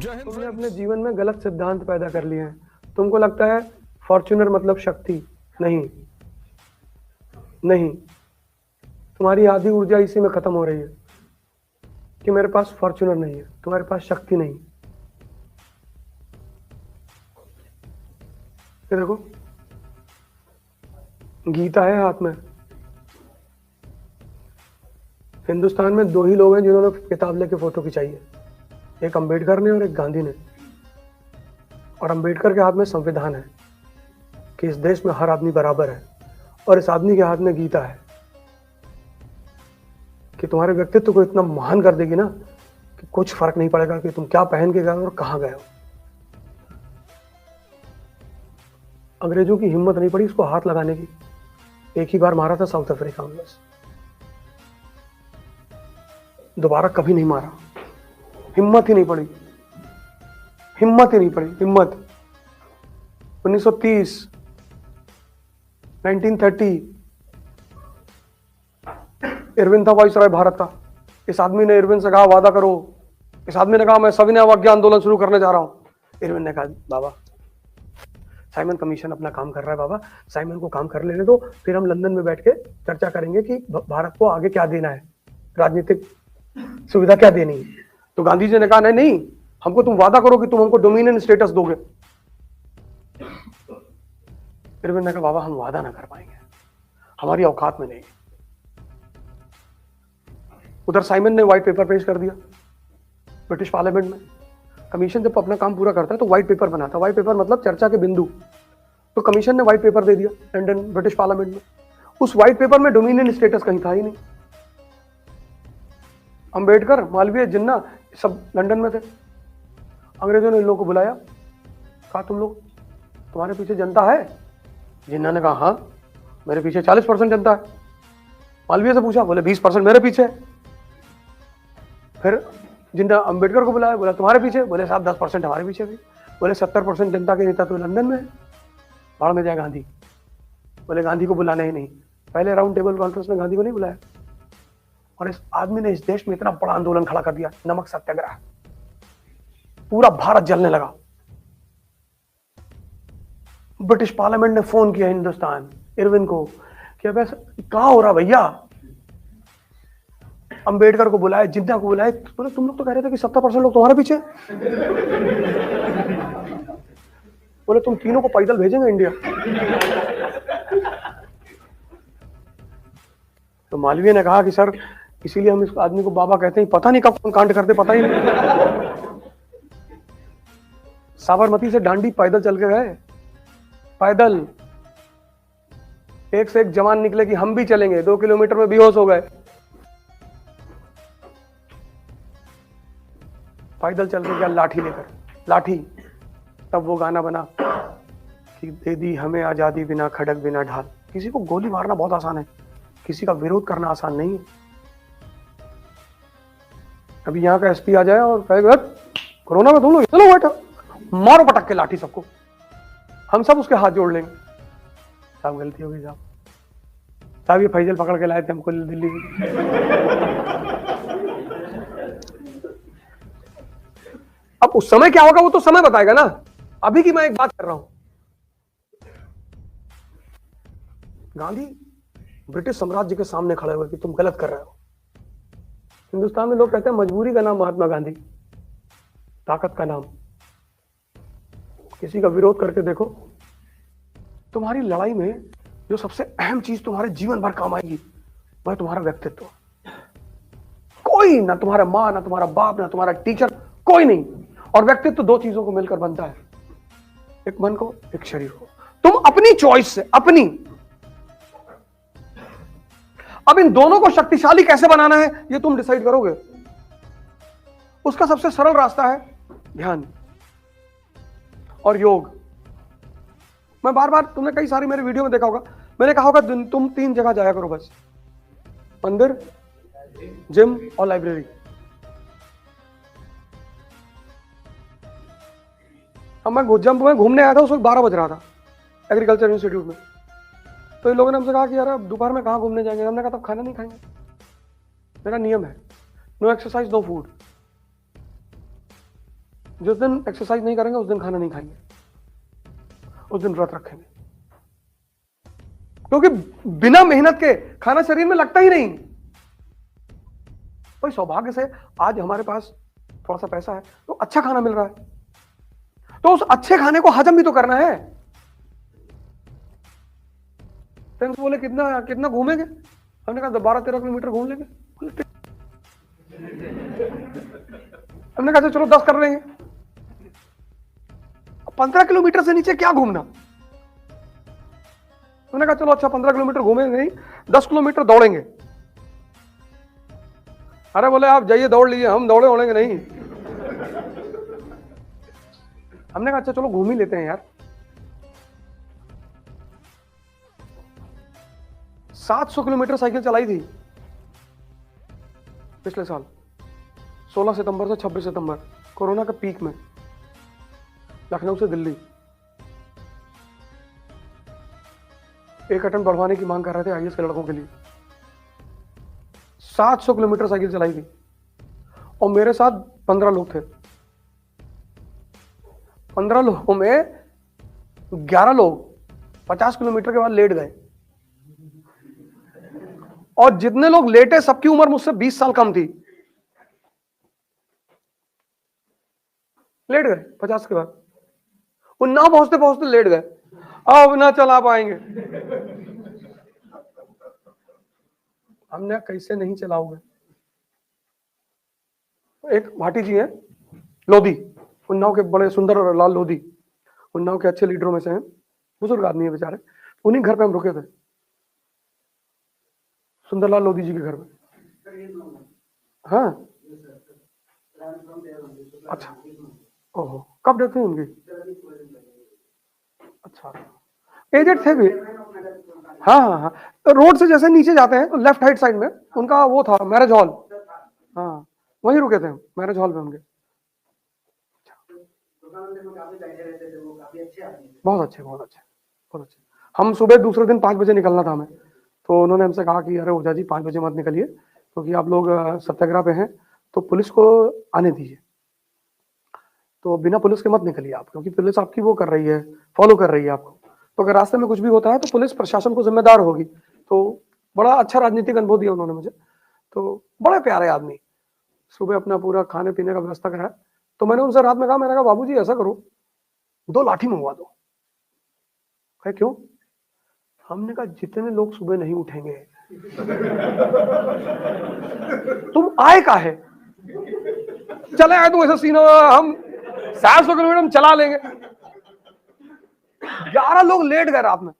तुमने अपने जीवन में गलत सिद्धांत पैदा कर लिए हैं। तुमको लगता है फॉर्च्यूनर मतलब शक्ति। नहीं नहीं, तुम्हारी आधी ऊर्जा इसी में खत्म हो रही है कि मेरे पास फॉर्च्यूनर नहीं है, तुम्हारे पास शक्ति नहीं। ये देखो, गीता है हाथ में। हिंदुस्तान में दो ही लोग हैं जिन्होंने किताब लेके फोटो खिंचाई है, एक अंबेडकर ने और एक गांधी ने। और अंबेडकर के हाथ में संविधान है कि इस देश में हर आदमी बराबर है, और इस आदमी के हाथ में गीता है कि तुम्हारे व्यक्तित्व को इतना महान कर देगी ना कि कुछ फर्क नहीं पड़ेगा कि तुम क्या पहन के गए हो और कहां गए हो। अंग्रेजों की हिम्मत नहीं पड़ी इसको हाथ लगाने की। एक ही बार मारा था साउथ अफ्रीका में, बस दोबारा कभी नहीं मारा। हिम्मत ही नहीं पड़ी, हिम्मत ही नहीं पड़ी, हिम्मत। 1930, 1930 इरविन था वाइसराय भारत का। इस आदमी ने इरविन से कहा वादा करो। इस आदमी ने कहा मैं सविनय अवज्ञा आंदोलन शुरू करने जा रहा हूं। इरविन ने कहा बाबा साइमन कमीशन अपना काम कर रहा है, बाबा साइमन को काम कर लेने दो, फिर हम लंदन में बैठ के चर्चा करेंगे कि भारत को आगे क्या देना है, राजनीतिक सुविधा क्या देनी है। तो गांधी जी ने कहा नहीं नहीं, हमको तुम वादा करो कि तुम हमको डोमिनियन स्टेटस दोगे। इरविन ने कहा बाबा हम वादा ना कर पाएंगे, हमारी औकात में नहीं। उधर साइमन ने व्हाइट पेपर पेश कर दिया ब्रिटिश पार्लियामेंट में। कमीशन जब अपना काम पूरा करता है तो व्हाइट पेपर बनाता है। व्हाइट पेपर मतलब चर्चा के बिंदु। तो कमीशन ने व्हाइट पेपर दे दिया लंदन ब्रिटिश पार्लियामेंट में। उस व्हाइट पेपर में डोमिनियन स्टेटस कहीं था ही नहीं। अंबेडकर, मालवीय, जिन्ना सब लंदन में थे। अंग्रेजों ने इन लोगों को बुलाया, कहा तुम लोग, तुम्हारे पीछे जनता है? जिन्ना ने कहा हाँ मेरे पीछे 40% जनता है। मालवीय से पूछा, बोले 20% मेरे पीछे। फिर जिन्ना अंबेडकर को बुलाया, बोला तुम्हारे पीछे? बोले साहब 10% हमारे पीछे भी। बोले 70% जनता के नेता तो लंदन में है, बाढ़ में जाए गांधी। बोले गांधी को बुलाना ही नहीं। पहले राउंड टेबल कॉन्फ्रेंस में गांधी को नहीं बुलाया। और इस आदमी ने इस देश में इतना बड़ा आंदोलन खड़ा कर दिया, नमक सत्याग्रह। पूरा भारत जलने लगा। ब्रिटिश पार्लियामेंट ने फोन किया हिंदुस्तान, इरविन को, कि अब ऐसा कहां हो रहा भैया। अंबेडकर को बुलाया, जिन्ना को बुलाया। बोले तुम लोग तो कह रहे थे कि 70% लोग तुम्हारे पीछे। बोले तुम तीनों को पैदल भेजेंगे इंडिया। तो मालवीय ने कहा कि सर इसीलिए हम इस आदमी को बाबा कहते हैं, पता नहीं कब कौन कांड करते पता ही नहीं। साबरमती से डांडी पैदल चल के गए, पैदल। एक से एक जवान निकले कि हम भी चलेंगे। 2 किलोमीटर में बेहोश हो गए। पैदल चल के गया लाठी लेकर, लाठी। तब वो गाना बना कि दे दी हमें आजादी बिना खड़क बिना ढाल। किसी को गोली मारना बहुत आसान है, किसी का विरोध करना आसान नहीं है। अभी यहाँ का एसपी आ जाए और कहेगा कोरोना में तुम लोग चलो बैठो, मारो पटक के लाठी सबको, हम सब उसके हाथ जोड़ लेंगे। साहब गलती हो गई साहब, साहब ये फैजल पकड़ के लाए थे हमको दिल्ली में। अब उस समय क्या होगा वो तो समय बताएगा ना। अभी की मैं एक बात कर रहा हूं। गांधी ब्रिटिश साम्राज्य के सामने खड़े हुए कि तुम गलत कर रहे हो। हिंदुस्तान में लोग कहते हैं मजबूरी का नाम महात्मा गांधी, ताकत का नाम। किसी का विरोध करके देखो, तुम्हारी लड़ाई में जो सबसे अहम चीज तुम्हारे जीवन भर काम आएगी वह तुम्हारा व्यक्तित्व। कोई ना, तुम्हारा माँ ना तुम्हारा बाप ना तुम्हारा टीचर, कोई नहीं। और व्यक्तित्व 2 चीजों को मिलकर बनता है, एक मन को एक शरीर को। तुम अपनी चॉइस से, अपनी। अब इन दोनों को शक्तिशाली कैसे बनाना है ये तुम डिसाइड करोगे। उसका सबसे सरल रास्ता है ध्यान और योग। मैं बार बार, तुमने कई सारी मेरे वीडियो में देखा होगा, मैंने कहा होगा तुम 3 जगह जाया करो बस, मंदिर, जिम और लाइब्रेरी। अब मैं जब मैं घूमने आया था उस वक्त 12 बज रहा था एग्रीकल्चर इंस्टीट्यूट में। तो इन लोगों ने हमसे कहा कि यार अब दोपहर में कहाँ घूमने जाएंगे। हमने कहा तब खाना नहीं खाएंगे। मेरा नियम है नो एक्सरसाइज नो फूड। जिस दिन एक्सरसाइज नहीं करेंगे उस दिन खाना नहीं खाएंगे, उस दिन व्रत रखेंगे, क्योंकि बिना मेहनत के खाना शरीर में लगता ही नहीं। भाई सौभाग्य से आज हमारे पास थोड़ा सा पैसा है तो अच्छा खाना मिल रहा है, तो उस अच्छे खाने को हजम भी तो करना है। फ्रेंड्स बोले कितना कितना घूमेंगे, हमने कहा 12-13 किलोमीटर घूम लेंगे। हमने कहा चलो 10 कर लेंगे। 15 किलोमीटर से नीचे क्या घूमना। हमने कहा चलो अच्छा 15 किलोमीटर घूमेंगे नहीं, 10 किलोमीटर दौड़ेंगे। अरे बोले आप जाइए दौड़ लीजिए, हम दौड़ेंगे नहीं। हमने कहा अच्छा चलो घूम ही लेते हैं यार। 700 किलोमीटर साइकिल चलाई थी पिछले साल, 16 सितंबर से 26 सितंबर, कोरोना के पीक में, लखनऊ से दिल्ली। एक अटेम्प्ट बढ़वाने की मांग कर रहे थे आईएएस के लड़कों के लिए। 700 किलोमीटर साइकिल चलाई थी और मेरे साथ 15 लोग थे। 15 लोगों में 11 लोग 50 किलोमीटर के बाद लेट गए, और जितने लोग लेटे सबकी उम्र मुझसे 20 साल कम थी। लेट गए 50 के बाद, उन्नाव पहुंचते पहुंचते लेट गए, अब ना चला पाएंगे। हमने कैसे नहीं चलाओगे। एक भाटी जी हैं लोधी, उन्नाव के बड़े सुंदर और लाल लोधी, उन्नाव के अच्छे लीडरों में से हैं, बुजुर्ग आदमी है बेचारे। उन्हीं घर पे हम रुके थे, सुंदरलाल लोधी जी के घर में। हाँ अच्छा, ओहो, कब डेथ हुई उनकी? अच्छा, एजेड थे भी। हाँ हाँ हाँ, तो रोड से जैसे नीचे जाते हैं तो लेफ्ट हाइट साइड में उनका वो था मैरिज हॉल। हाँ वहीं रुके थे हम, मैरिज हॉल में उनके। बहुत अच्छे बहुत अच्छे बहुत अच्छे। हम सुबह दूसरे दिन 5 बजे निकलना था हमें, तो उन्होंने हमसे कहा कि अरे ओझा जी 5 बजे मत निकलिए, क्योंकि आप लोग सत्याग्रह पे हैं तो पुलिस को आने दीजिए, तो बिना पुलिस के मत निकलिए आप, क्योंकि पुलिस आपकी वो कर रही है, फॉलो कर रही है आपको, तो अगर रास्ते में कुछ भी होता है तो पुलिस प्रशासन को जिम्मेदार होगी। तो बड़ा अच्छा राजनीतिक अनुभव दिया उन्होंने मुझे, तो बड़े प्यारे आदमी। सुबह अपना पूरा खाने पीने का व्यवस्था कराया। तो मैंने उनसे रात में कहा, मैंने कहा बाबूजी ऐसा करो 2 लाठी मंगवा दो। कहे क्यों? हमने कहा जितने लोग सुबह नहीं उठेंगे तुम आए का है, चले आए तुम ऐसा सीन हम 700 किलोमीटर हम चला लेंगे। 11 लोग लेट गए रात में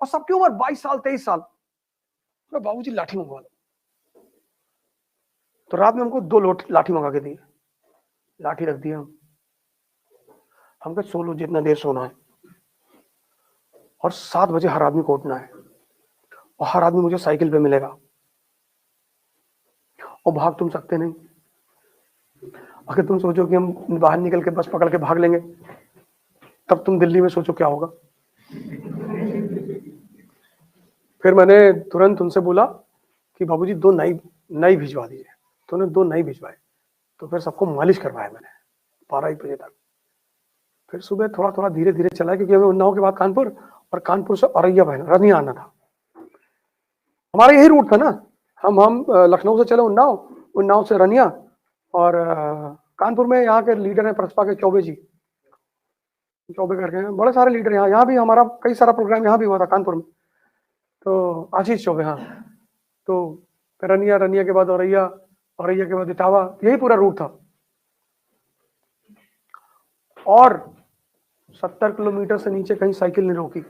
और सबकी उम्र 22 साल 23 साल। तो बाबूजी लाठी मंगवा लो। तो रात में हमको 2 लाठी मंगा के दी, लाठी रख दिया। हम कहे सो लो जितना देर सोना है, और 7 बजे हर आदमी को उठना है, और हर आदमी मुझे साइकिल पे मिलेगा, और भाग तुम सकते नहीं। अगर तुम सोचो कि हम बाहर निकल के बस पकड़ के भाग लेंगे, तब तुम दिल्ली में सोचो क्या होगा। फिर मैंने तुरंत उनसे बोला कि बाबूजी 2 नाई भिजवा दीजिए, तो उन्होंने 2 नाई भिजवाए। तो फिर सबको मालिश करवाया मैंने 12-1 बजे तक। फिर सुबह थोड़ा थोड़ा धीरे धीरे चला, क्योंकि हमें उन्नाव के बाद कानपुर, और कानपुर से औरैया रनिया आना था। हमारा यही रूट था ना, हम लखनऊ से चले उन्नाव, उन्नाव से रनिया, और कानपुर में यहाँ के लीडर हैं प्रसपा के चौबे जी, चौबे करके हैं, बड़े सारे लीडर यहाँ भी हमारा कई सारा प्रोग्राम यहाँ भी हुआ था कानपुर में, तो आशीष चौबे। हाँ, तो रनिया, रनिया के बाद औरैया, औरैया के बाद इटावा, यही पूरा रूट था। और 70 किलोमीटर से नीचे कहीं साइकिल नहीं रोकी।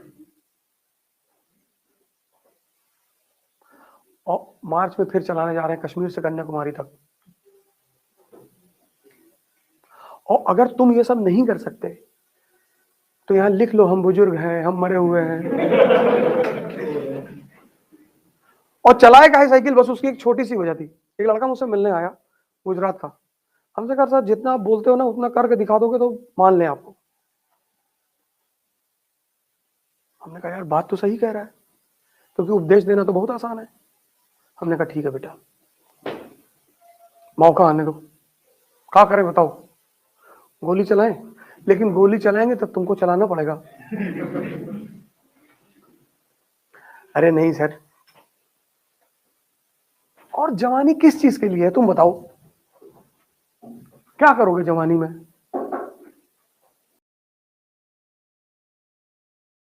और मार्च में फिर चलाने जा रहे हैं कश्मीर से कन्याकुमारी तक। और अगर तुम ये सब नहीं कर सकते तो यहां लिख लो, हम बुजुर्ग हैं, हम मरे हुए हैं। और चलाए का है साइकिल, बस उसकी एक छोटी सी वजह थी। एक लड़का मुझसे मिलने आया, गुजरात का। हमसे कहा सर जितना आप बोलते हो ना उतना करके दिखा दोगे तो मान लें आपको। हमने कहा यार बात तो सही कह रहा है, क्योंकि उपदेश देना तो बहुत आसान है। हमने कहा ठीक है बेटा, मौका आने दो, क्या करें बताओ। गोली चलाएं, लेकिन गोली चलाएंगे तब तुमको चलाना पड़ेगा। अरे नहीं सर। और जवानी किस चीज के लिए है तुम बताओ, क्या करोगे जवानी में?